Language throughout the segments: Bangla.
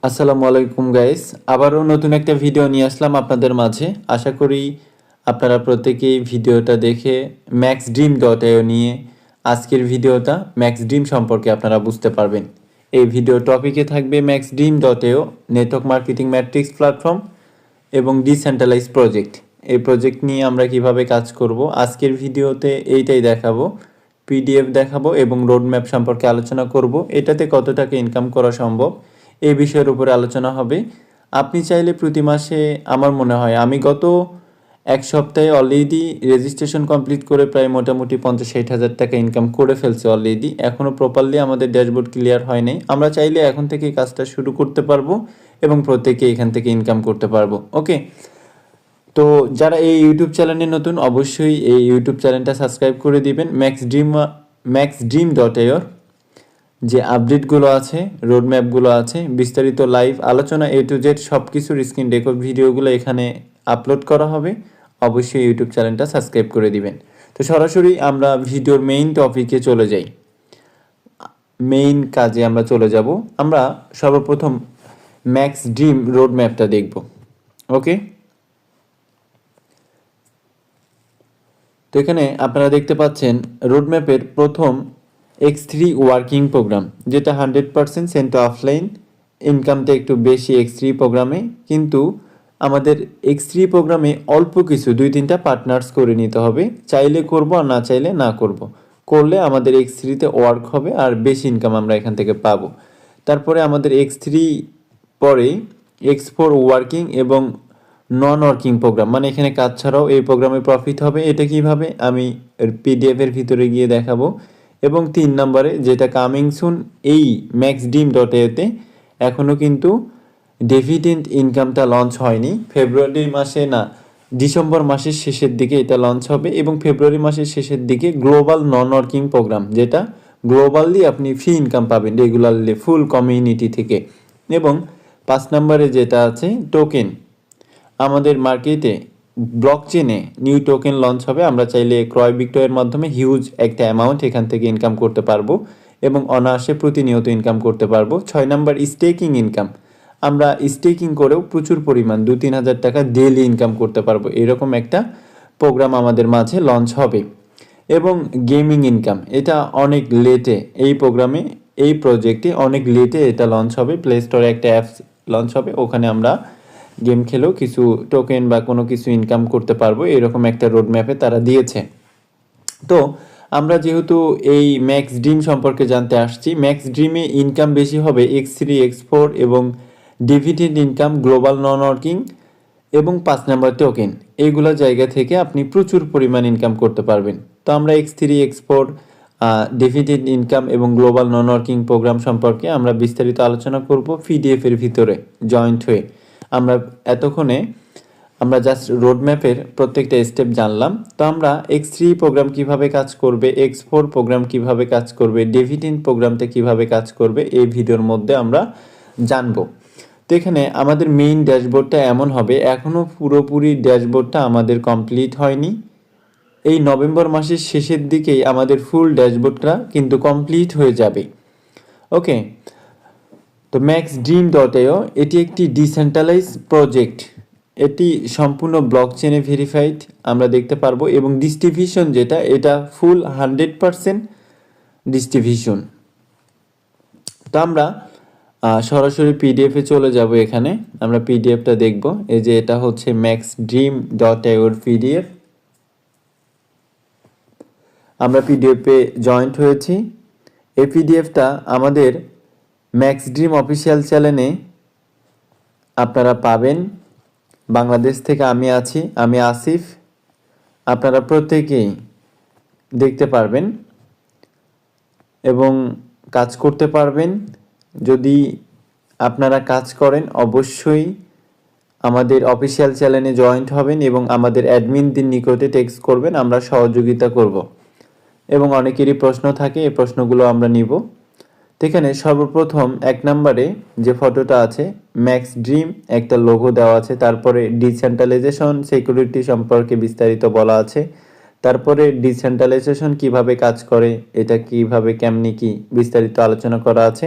আসসালামু আলাইকুম গাইস, আবারও নতুন একটা ভিডিও নিয়ে আসলাম আপনাদের মাঝে। আশা করি আপনারা প্রত্যেকেই ভিডিওটা দেখে maxdream.io নিয়ে আজকের ভিডিওটা maxdream সম্পর্কে আপনারা বুঝতে পারবেন। এই ভিডিও টপিকে থাকবে maxdream.io network marketing matrix platform এবং ডিসেন্ট্রালাইজ প্রজেক্ট। এই প্রজেক্ট নিয়ে আমরা কিভাবে কাজ করব আজকের ভিডিওতে এইটাই দেখাবো। পিডিএফ দেখাবো এবং রোডম্যাপ সম্পর্কে আলোচনা করব। এটাতে কত টাকা ইনকাম করা সম্ভব এই বিষয়ের উপরে আলোচনা হবে। আপনি চাইলে প্রতি মাসে, আমার মনে হয় আমি গত এক সপ্তাহে অলরেডি রেজিস্ট্রেশন কমপ্লিট করে প্রায় মোটামুটি 50-60 হাজার টাকা ইনকাম করে ফেলছি অলরেডি। এখনও প্রপারলি আমাদের ড্যাশবোর্ড ক্লিয়ার হয় নাই। আমরা চাইলে এখন থেকে কাজটা শুরু করতে পারবো এবং প্রত্যেকে এখান থেকে ইনকাম করতে পারবো। ওকে, তো যারা এই ইউটিউব চ্যানেলে নতুন অবশ্যই এই ইউটিউব চ্যানেলটা সাবস্ক্রাইব করে দিবেন। maxdream.io যে আপডেটগুলো আছে, রোডম্যাপগুলো আছে, বিস্তারিত লাইভ আলোচনা A to Z সব কিছুর স্ক্রিন রেকর্ড ভিডিওগুলো এখানে আপলোড করা হবে। অবশ্যই ইউটিউব চ্যানেলটা সাবস্ক্রাইব করে দিবেন। তো সরাসরি আমরা ভিডিওর মেইন টপিকে চলে যাই। মেইন কাজে আমরা চলে যাব। আমরা সর্বপ্রথম maxdream রোডম্যাপটা দেখব। ওকে, তো এখানে আপনারা দেখতে পাচ্ছেন রোডম্যাপের প্রথম X3 ওয়ার্কিং প্রোগ্রাম, যেটা 100% সেন্টার অফলাইন। ইনকামটা একটু বেশি X3 প্রোগ্রামে, কিন্তু আমাদের X3 প্রোগ্রামে অল্প কিছু 2-3টা পার্টনার্স করে নিতে হবে। চাইলে করব আর না চাইলে না করব। করলে আমাদের X3তে ওয়ার্ক হবে আর বেশি ইনকাম আমরা এখান থেকে পাবো। তারপরে আমাদের X3 পরে X4 ওয়ার্কিং এবং নন ওয়ার্কিং প্রোগ্রাম, মানে এখানে কাজ ছাড়াও এই প্রোগ্রামে প্রফিট হবে। এটা কিভাবে আমি পিডিএফের ভিতরে গিয়ে দেখাবো। এবং 3 নম্বরে যেটা কামিং সুন, এই maxdream.io-তে এখনও কিন্তু ডিভিডেন্ড ইনকামটা লঞ্চ হয়নি। ফেব্রুয়ারি মাসে না, ডিসেম্বর মাসের শেষের দিকে এটা লঞ্চ হবে এবং ফেব্রুয়ারি মাসের শেষের দিকে গ্লোবাল নন ওয়ার্কিং প্রোগ্রাম, যেটা গ্লোবালি আপনি ফ্রি ইনকাম পাবেন রেগুলারলি ফুল কমিউনিটি থেকে। এবং 5 নম্বরে যেটা আছে টোকেন, আমাদের মার্কেটে ব্লকচেনে নিউ টোকেন লঞ্চ হবে। আমরা চাইলে ক্রয় বিক্রয়ের মাধ্যমে হিউজ একটা অ্যামাউন্ট এখান থেকে ইনকাম করতে পারবো এবং অনায়াসে প্রতিনিয়ত ইনকাম করতে পারবো। 6 নাম্বার স্টেকিং ইনকাম, আমরা স্টেকিং করেও প্রচুর পরিমাণ 2-3 হাজার টাকা ডেইলি ইনকাম করতে পারবো। এরকম একটা প্রোগ্রাম আমাদের মাঝে লঞ্চ হবে। এবং গেমিং ইনকাম, এটা অনেক লেটে এই প্রোগ্রামে, এই প্রজেক্টে অনেক লেটে এটা লঞ্চ হবে। প্লে স্টোরে একটা অ্যাপস লঞ্চ হবে, ওখানে আমরা গেম খেলেও কিছু টোকেন বা কোনো কিছু ইনকাম করতে পারবো। এরকম একটা রোডম্যাপে তারা দিয়েছে। তো আমরা যেহেতু এই maxdream সম্পর্কে জানতে আসছি, maxdream-এ ইনকাম বেশি হবে X3, X4 এবং ডিভিডেন্ড ইনকাম, গ্লোবাল নন ওয়ার্কিং এবং 5 নাম্বার টোকেন। এইগুলো জায়গা থেকে আপনি প্রচুর পরিমাণ ইনকাম করতে পারবেন। তো আমরা X3, X4, ডিভিডেন্ড ইনকাম এবং গ্লোবাল নন ওয়ার্কিং প্রোগ্রাম সম্পর্কে আমরা বিস্তারিত আলোচনা করব পিডিএফের ভিতরে জয়েন্ট হয়ে। আমরা এতক্ষণে আমরা জাস্ট রোডম্যাপের প্রত্যেকটা স্টেপ জানলাম। তো আমরা X3 প্রোগ্রাম কিভাবে কাজ করবে, X4 প্রোগ্রাম কিভাবে কাজ করবে, ডিভিডেন্ড প্রোগ্রামটা কিভাবে কাজ করবে এই ভিডিওর মধ্যে আমরা জানবো। তো এখানে আমাদের মেইন ড্যাশবোর্ডটা এমন হবে, এখনও পুরোপুরি ড্যাশবোর্ডটা আমাদের কমপ্লিট হয়নি। এই নভেম্বর মাসের শেষের দিকেই আমাদের ফুল ড্যাশবোর্ডটা কিন্তু কমপ্লিট হয়ে যাবে। ওকে, তো maxdream.io এটি একটি ডিসেন্ট্রালাইজ প্রজেক্ট। এটি সম্পূর্ণ ব্লকচেনে ভেরিফাইড আমরা দেখতে পারবো এবং ডিস্ট্রিবিউশন যেটা, এটা ফুল 100% ডিস্ট্রিবিউশন। তো আমরা সরাসরি পিডিএফে চলে যাব। এখানে আমরা পিডিএফটা দেখব। এই যে এটা হচ্ছে maxdream.io-র পিডিএফ। আমরা পিডিএফে জয়েন্ট হয়েছি। এই পিডিএফটা আমাদের maxdream অফিসিয়াল চ্যানেলে আপনারা পাবেন। বাংলাদেশ থেকে আমি আছি, আমি আসিফ। আপনারা প্রত্যেকেই দেখতে পারবেন এবং কাজ করতে পারবেন। যদি আপনারা কাজ করেন অবশ্যই আমাদের অফিসিয়াল চ্যানেলে জয়েন্ট হবেন এবং আমাদের অ্যাডমিনদের নিকটে টেক্সট করবেন, আমরা সহযোগিতা করব। এবং অনেকেরই প্রশ্ন থাকে, এই প্রশ্নগুলো আমরা নিব। তো এখানে সর্বপ্রথম 1 নম্বরে যে ফটোটা আছে, maxdream একটা লোগো দেওয়া আছে, তারপরে ডিসেন্ট্রালাইজেশন সিকিউরিটি সম্পর্কে বিস্তারিত বলা আছে, তারপরে ডিসেন্ট্রালাইজেশন কিভাবে কাজ করে, এটা কিভাবে কেমনি কি বিস্তারিত আলোচনা করা আছে।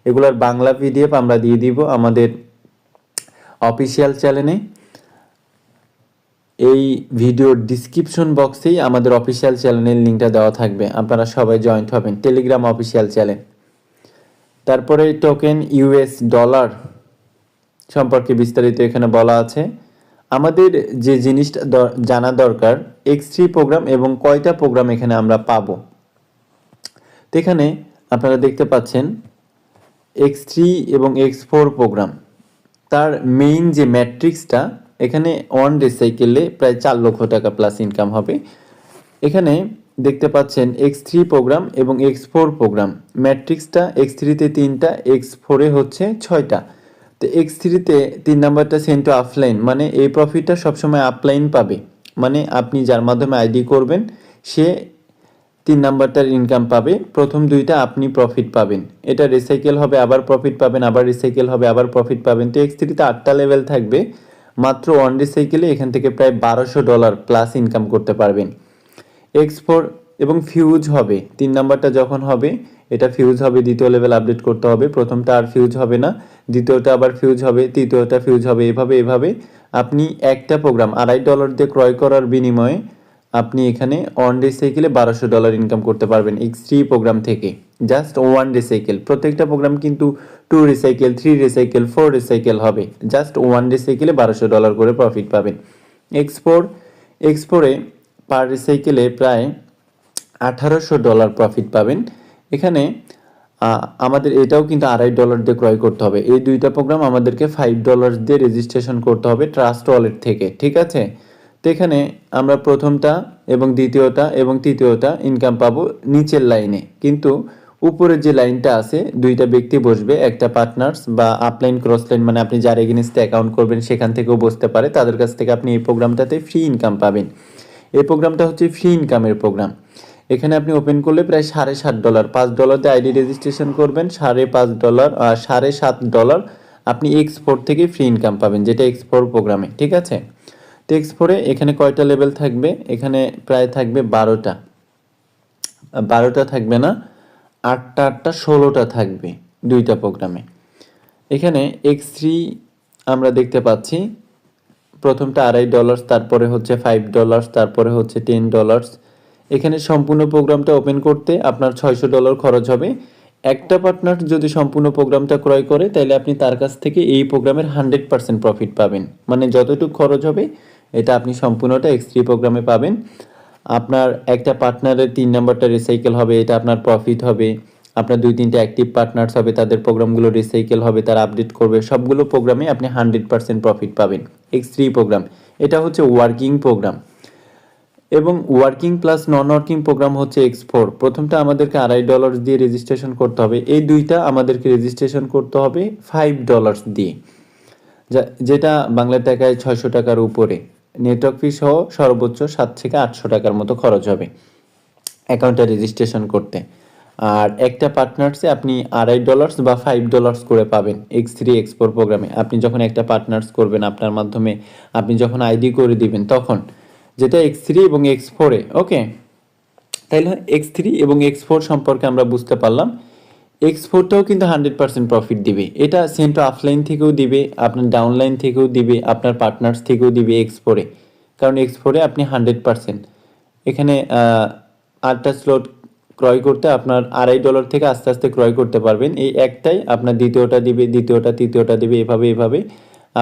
এগুলোর বাংলা পিডিএফ আমরা দিয়ে দিব আমাদের অফিসিয়াল চ্যানেলে। এই ভিডিওর ডিসক্রিপশন বক্সেই আমাদের অফিসিয়াল চ্যানেলের লিঙ্কটা দেওয়া থাকবে, আপনারা সবাই জয়েন্ট হবেন, টেলিগ্রাম অফিসিয়াল চ্যানেল। তারপরে টোকেন ইউএস ডলার সম্পর্কে বিস্তারিত এখানে বলা আছে। আমাদের যে জিনিসটা জানা দরকার, X3 প্রোগ্রাম এবং কয়টা প্রোগ্রাম এখানে আমরা পাবো। তো এখানে আপনারা দেখতে পাচ্ছেন X3 এবং X4 প্রোগ্রাম, তার মেইন যে ম্যাট্রিক্সটা, এখানে ওয়ান ডে সাইকেলে প্রায় 4 লক্ষ টাকা প্লাস ইনকাম হবে। এখানে দেখতে পাচ্ছেন X3 প্রোগ্রাম এবং X4 প্রোগ্রাম, ম্যাট্রিক্সটা X3-তে 3টা, X4-এ হচ্ছে 6টা। তো X3-তে 3 নাম্বারটা সেন্ড টু অফলাইন, মানে এই প্রফিটটা সবসময় আপলাইন পাবে, মানে আপনি যার মাধ্যমে আইডি করবেন সে 3 নাম্বারটার ইনকাম পাবে, প্রথম 2টা আপনি প্রফিট পাবেন। এটা রিসাইকেল হবে, আবার প্রফিট পাবেন, আবার রিসাইকেল হবে, আবার প্রফিট পাবেন। তো X3-তে 8টা লেভেল থাকবে, মাত্র ওয়ান রিসাইকেলে এখান থেকে প্রায় $1200 প্লাস ইনকাম করতে পারবেন। X4 এবং ফিউজ হবে, 3 নাম্বারটা যখন হবে এটা ফিউজ হবে, দ্বিতীয় লেভেল আপডেট করতে হবে, প্রথমটা আর ফিউজ হবে না, দ্বিতীয়টা আবার ফিউজ হবে, তৃতীয়টা ফিউজ হবে, এভাবে আপনি একটা প্রোগ্রাম $2.5 দিয়ে ক্রয় করার বিনিময়ে আপনি এখানে ওয়ান ডে সাইকেলে $1200 ইনকাম করতে পারবেন X3 প্রোগ্রাম থেকে, জাস্ট ওয়ান ডে সাইকেল। প্রত্যেকটা প্রোগ্রাম কিন্তু 2 রিসাইকেল, 3 রিসাইকেল, 4 রিসাইকেল হবে, জাস্ট ওয়ান ডে সাইকেলে $1200 করে প্রফিট পাবেন। X4-এ পার রিসাইকেলে প্রায় $1800 প্রফিট পাবেন। এখানে আমাদের এটাও কিন্তু $2.5 দিয়ে ক্রয় করতে হবে। এই দুইটা প্রোগ্রাম আমাদেরকে $5 দিয়ে রেজিস্ট্রেশন করতে হবে ট্রাস্ট ওয়ালেট থেকে, ঠিক আছে। তো এখানে আমরা প্রথমটা এবং দ্বিতীয়টা এবং তৃতীয়টা ইনকাম পাবো নিচের লাইনে, কিন্তু উপরের যে লাইনটা আছে দুইটা ব্যক্তি বসবে, একটা পার্টনার্স বা আপলাইন ক্রসলাইন, মানে আপনি যার এগেইনস্টে অ্যাকাউন্ট করবেন সেখান থেকেও বসতে পারে, তাদের কাছ থেকে আপনি এই প্রোগ্রামটাতে ফ্রি ইনকাম পাবেন। এই প্রোগ্রামটা হচ্ছে ফ্রি ইনকামের প্রোগ্রাম। এখানে আপনি ওপেন করলে প্রায় $7.5, $5 দিয়ে আইডি রেজিস্ট্রেশন করবেন, $7.5 আপনি X4 থেকে ফ্রি ইনকাম পাবেন, যেটা X4 প্রোগ্রামে, ঠিক আছে। তো X4-এ এখানে কয়টা লেভেল থাকবে, এখানে প্রায় থাকবে 12টা থাকবে না, 8টা 16টা থাকবে দুইটা প্রোগ্রামে। এখানে X3 আমরা দেখতে পাচ্ছি প্রথমটা $2.5, তারপরে হচ্ছে $5, তারপরে হচ্ছে $10। এখানে সম্পূর্ণ প্রোগ্রামটা ওপেন করতে আপনার $600 খরচ হবে। একটা পার্টনার যদি সম্পূর্ণ প্রোগ্রামটা ক্রয় করে তাহলে আপনি তার কাছ থেকে এই প্রোগ্রামের 100% প্রফিট পাবেন, মানে যতটুকু খরচ হবে এটা আপনি সম্পূর্ণটা X3 প্রোগ্রামে পাবেন। আপনার একটা পার্টনারের 3 নাম্বারটা রিসাইকেল হবে, এটা আপনার প্রফিট হবে। আপনার 2-3টা অ্যাক্টিভ পার্টনার্স হবে, তাদের প্রোগ্রামগুলো রিসাইকেল হবে, তারা আপডেট করবে, সবগুলো প্রোগ্রামে আপনি 100% প্রফিট পাবেন। X3 প্রোগ্রাম এটা হচ্ছে ওয়ার্কিং প্রোগ্রাম, এবং ওয়ার্কিং প্লাস নন ওয়ার্কিং প্রোগ্রাম হচ্ছে X4। প্রথমটা আমাদেরকে $2.5 দিয়ে রেজিস্ট্রেশন করতে হবে, এই দুইটা আমাদেরকে রেজিস্ট্রেশন করতে হবে $5 দিয়ে, যেটা বাংলা টাকায় 600 টাকার উপরে। নেটওয়ার্ক ফি সহ সর্বোচ্চ 700 থেকে 800 টাকার মতো খরচ হবে অ্যাকাউন্টটা রেজিস্ট্রেশন করতে। আর একটা পার্টনার্সে আপনি $2.5 বা $5 করে পাবেন X3 X4 প্রোগ্রামে। আপনি যখন একটা পার্টনার্স করবেন আপনার মাধ্যমে, আপনি যখন আইডি করে দিবেন তখন, যেটা X3 এবং X4-এ, ওকে। তাইলে X3 এবং X4 সম্পর্কে আমরা বুঝতে পারলাম। X4টাও কিন্তু 100% প্রফিট দিবে, এটা সেন্ট অফলাইন থেকেও দিবে, আপনার ডাউনলাইন থেকেও দিবে, আপনার পার্টনার্স থেকেও দিবে X4-এ, কারণ X4-এ আপনি 100%। এখানে 8টা স্লট ক্রয় করতে আপনার $2.5 থেকে আস্তে আস্তে ক্রয় করতে পারবেন, এই একটাই আপনার দ্বিতীয়টা দিবে, দ্বিতীয়টা তৃতীয়টা দিবে, এভাবে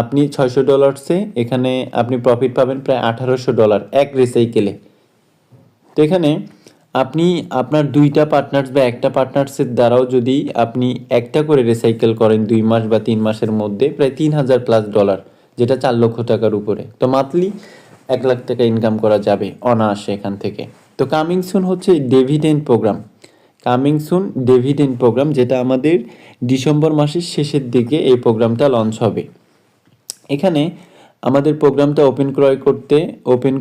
আপনি $600-এ এখানে আপনি প্রফিট পাবেন প্রায় $1800 এক রিসাইকেলে। তো এখানে আপনি আপনার 2টা পার্টনার্স বা একটা পার্টনার্সের দ্বারাও যদি আপনি একটা করে রিসাইকেল করেন 2 মাস বা 3 মাসের মধ্যে, প্রায় $3000+, যেটা 4 লক্ষ টাকার উপরে, তো মান্থলি 1 লাখ টাকা ইনকাম করা যাবে অনায়াসে এখান থেকে। তো কামিং সুন হচ্ছে ডিভিডেন্ড প্রোগ্রাম, যেটা আমাদের ডিসেম্বর মাসের শেষের দিকে এই প্রোগ্রামটা লঞ্চ হবে। এখানে আমাদের প্রোগ্রামটা ওপেন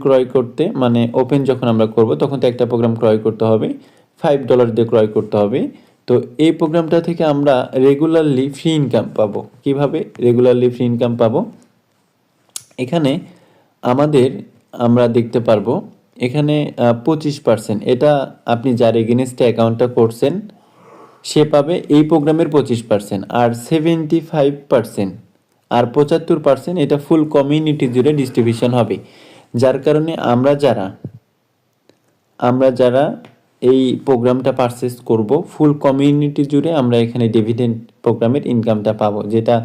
ক্রয় করতে মানে ওপেন যখন আমরা করব তখন তো একটা প্রোগ্রাম ক্রয় করতে হবে, $5 দিয়ে ক্রয় করতে হবে। তো এই প্রোগ্রামটা থেকে আমরা রেগুলারলি ফ্রি ইনকাম পাবো। কিভাবে রেগুলারলি ফ্রি ইনকাম পাবো? এখানে আমরা দেখতে পারবো এখানে 25%, এটা আপনি যার এগেইনস্টে অ্যাকাউন্টটা করছেন সে পাবে এই প্রোগ্রামের 25%, আর 75% আর 75% এটা ফুল কমিউনিটি জুড়ে ডিস্ট্রিবিউশন হবে। যার কারণে আমরা যারা এই প্রোগ্রামটা পারচেস করব, ফুল কমিউনিটি জুড়ে আমরা এখানে ডিভিডেন্ড প্রোগ্রামের ইনকামটা পাবো, যেটা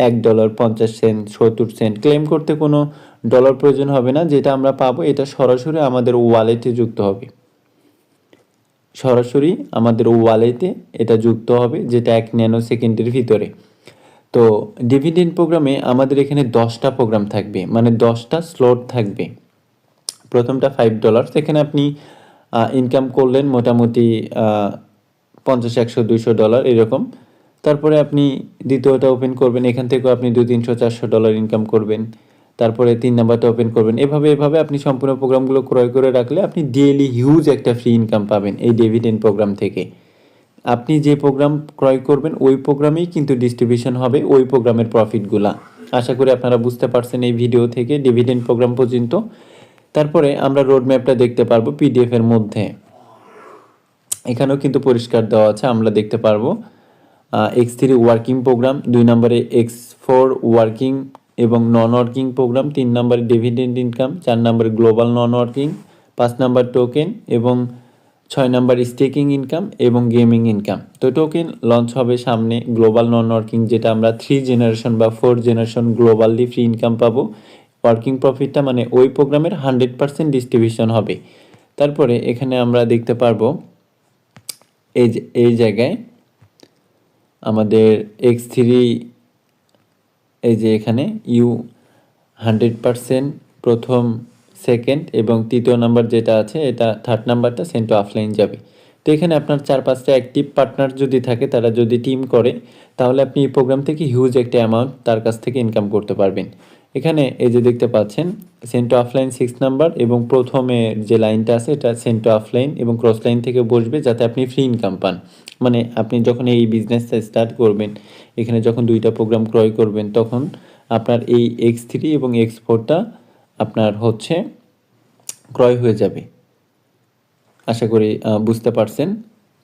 $1, 50 সেন্ট, 70 সেন্ট ক্লেম করতে কোনো ডলার প্রয়োজন হবে না। যেটা আমরা পাবো এটা সরাসরি আমাদের ওয়ালেটে যুক্ত হবে, সরাসরি আমাদের ওয়ালেটে এটা যুক্ত হবে, যেটা 1 ন্যানো সেকেন্ডের ভিতরে। তো ডিভিডেন্ড প্রোগ্রামে আমাদের এখানে 10টা প্রোগ্রাম থাকবে, মানে 10টা স্লট থাকবে। প্রথমটা $5, এখানে আপনি ইনকাম করলেন মোটামুটি 50, 100, $200 এরকম। তারপরে আপনি দ্বিতীয়টা ওপেন করবেন, এখান থেকেও আপনি $200, 300, $400 ইনকাম করবেন। তারপরে 3 নাম্বারটা ওপেন করবেন। এভাবে আপনি সম্পূর্ণ প্রোগ্রামগুলো ক্রয় করে রাখলে আপনি ডেইলি হিউজ একটা ফ্রি ইনকাম পাবেন এই ডিভিডেন্ড প্রোগ্রাম থেকে। আপনি যে প্রোগ্রাম ক্রয় করবেন ওই প্রোগ্রামেই কিন্তু ডিস্ট্রিবিউশন হবে ওই প্রোগ্রামের প্রফিটগুলা। আশা করি আপনারা বুঝতে পারছেন এই ভিডিও থেকে ডিভিডেন্ড প্রোগ্রাম পর্যন্ত। তারপরে আমরা রোড ম্যাপটা দেখতে পারবো পিডিএফ এর মধ্যে, এখানেও কিন্তু পরিষ্কার দেওয়া আছে, আমরা দেখতে পারবো X3 ওয়ার্কিং প্রোগ্রাম, 2 নম্বরে X4 ওয়ার্কিং এবং নন ওয়ার্কিং প্রোগ্রাম, 3 নম্বরে ডিভিডেন্ড ইনকাম, 4 নম্বরে গ্লোবাল নন ওয়ার্কিং, 5 নম্বর টোকেন এবং 6 নম্বর স্টেকিং ইনকাম এবং গেমিং ইনকাম। তো টোকেন লঞ্চ হবে সামনে, গ্লোবাল নন ওয়ার্কিং যেটা আমরা 3 জেনারেশন বা 4 জেনারেশন গ্লোবালি ফ্রি ইনকাম পাবো। ওয়ার্কিং প্রফিটটা মানে ওই প্রোগ্রামের 100% ডিস্ট্রিবিউশন হবে। তারপরে এখানে আমরা দেখতে পারবো এই জায়গায় আমাদের X3 এই যে এখানে 100% প্রথম, সেকেন্ড এবং তৃতীয় নাম্বার যেটা আছে এটা থার্ড নাম্বারটা সেন্ড টু অফলাইন যাবে। তো এখানে আপনার 4-5টা অ্যাক্টিভ পার্টনার যদি থাকে, তারা যদি টিম করে, তাহলে আপনি এই প্রোগ্রাম থেকে হিউজ একটা অ্যামাউন্ট তার কাছ থেকে ইনকাম করতে পারবেন। এখানে এই যে দেখতে পাচ্ছেন সেন্ড টু অফলাইন 6 নাম্বার এবং প্রথমে যে লাইনটা আছে এটা সেন্ড টু অফলাইন এবং ক্রস লাইন থেকে বসবে, যাতে আপনি ফ্রি ইনকাম পান। মানে আপনি যখন এই বিজনেসটা স্টার্ট করবেন, এখানে যখন 2টা প্রোগ্রাম ক্রয় করবেন, তখন আপনার এই X3 এবং X4টা আপনার হচ্ছে ক্রয় হয়ে যাবে। আশা করি বুঝতে পারছেন।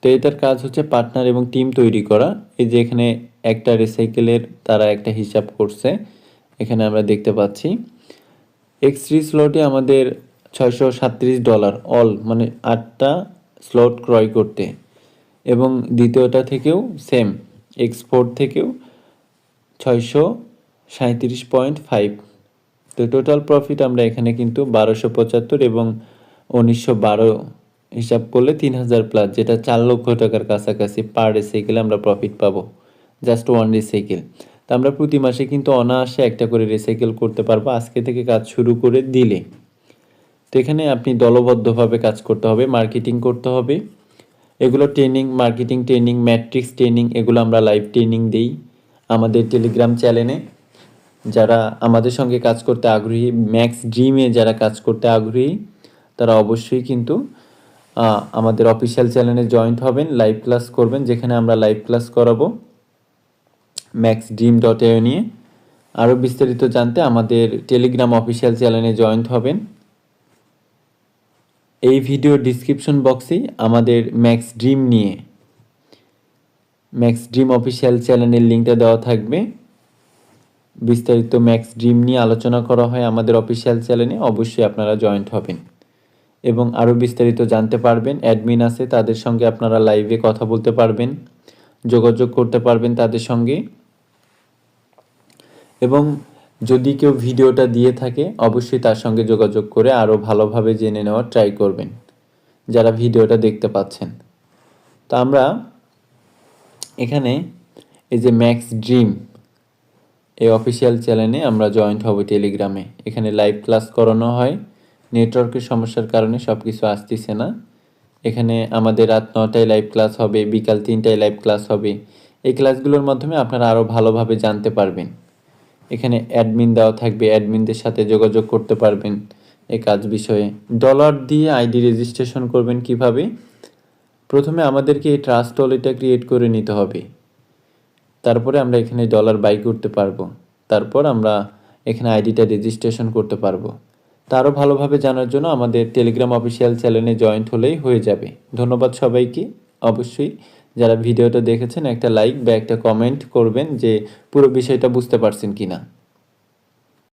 তো এটার কাজ হচ্ছে পার্টনার এবং টিম তৈরি করা। এই যে এখানে একটা রিসাইকেলের তারা একটা হিসাব করছে, এখানে আমরা দেখতে পাচ্ছি X3 স্লটে আমাদের $637 অল, মানে 8টা স্লট ক্রয় করতে, এবং দ্বিতীয়টা থেকেও সেম X4 থেকেও 637.5। তো টোটাল প্রফিট আমরা এখানে কিন্তু 1275 এবং 1912 হিসাব করলে 3000 প্লাস, যেটা 4 লক্ষ টাকার কাছাকাছি পার রিসাইকেলে আমরা প্রফিট পাবো, জাস্ট ওয়ান রিসাইকেল। তো আমরা প্রতি মাসে কিন্তু অনায়াসে একটা করে রিসাইকেল করতে পারবো আজকে থেকে কাজ শুরু করে দিলে। তো এখানে আপনি দলবদ্ধভাবে কাজ করতে হবে, মার্কেটিং করতে হবে। এগুলো training, marketing training, matrix training, এগুলো আমরা লাইভ ট্রেনিং দিই আমাদের টেলিগ্রাম চ্যানেলে। যারা আমাদের সঙ্গে কাজ করতে আগ্রহী, ম্যাক্স ড্রিমে যারা কাজ করতে আগ্রহী, তারা অবশ্যই কিন্তু আমাদের অফিসিয়াল চ্যানেলে জয়েন্ট হবেন, লাইভ ক্লাস করবেন, যেখানে আমরা লাইভ ক্লাস করাবো maxdream.io নিয়ে। আরও বিস্তারিত জানতে আমাদের টেলিগ্রাম অফিসিয়াল চ্যানেলে জয়েন্ট হবেন। এই ভিডিও ডিসক্রিপশন বক্সেই আমাদের ম্যাক্স ড্রিম অফিসিয়াল চ্যানেলের লিঙ্কটা দেওয়া থাকবে। বিস্তারিত ম্যাক্স ড্রিম নিয়ে আলোচনা করা হয় আমাদের অফিসিয়াল চ্যানেলে, অবশ্যই আপনারা জয়েন্ট হবেন এবং আরও বিস্তারিত জানতে পারবেন। অ্যাডমিন আছে, তাদের সঙ্গে আপনারা লাইভে কথা বলতে পারবেন, যোগাযোগ করতে পারবেন তাদের সঙ্গে। এবং যদি কেউ ভিডিওটা দিয়ে থাকে, অবশ্যই তার সঙ্গে যোগাযোগ করে আরও ভালোভাবে জেনে নেওয়ার ট্রাই করবেন যারা ভিডিওটা দেখতে পাচ্ছেন। তো আমরা এখানে এই যে ম্যাক্স ড্রিম এই অফিসিয়াল চ্যানেলে আমরা জয়েন্ট হব টেলিগ্রামে। এখানে লাইভ ক্লাস করানো হয়, নেটওয়ার্কের সমস্যার কারণে সব কিছু আসতেছে না। এখানে আমাদের রাত 9টায় লাইভ ক্লাস হবে, বিকাল 3টায় লাইভ ক্লাস হবে। এই ক্লাসগুলোর মাধ্যমে আপনারা আরও ভালোভাবে জানতে পারবেন। এখানে অ্যাডমিন দেওয়া থাকবে, অ্যাডমিনদের সাথে যোগাযোগ করতে পারবেন এই কাজ বিষয়ে। ডলার দিয়ে আইডি রেজিস্ট্রেশন করবেন কিভাবে? প্রথমে আমাদেরকে এই ট্রাস্ট ওয়ালেটটা ক্রিয়েট করে নিতে হবে, তারপরে আমরা এখানে ডলার বাই করতে পারবো, তারপর আমরা এখানে আইডিটা রেজিস্ট্রেশন করতে পারবো। তা আরও ভালোভাবে জানার জন্য আমাদের টেলিগ্রাম অফিসিয়াল চ্যানেলে জয়েন্ট হলেই হয়ে যাবে। ধন্যবাদ সবাইকে, অবশ্যই যারা ভিডিওটা দেখেছেন একটা লাইক বা একটা কমেন্ট করবেন যে পুরো বিষয়টা বুঝতে পারছেন কিনা।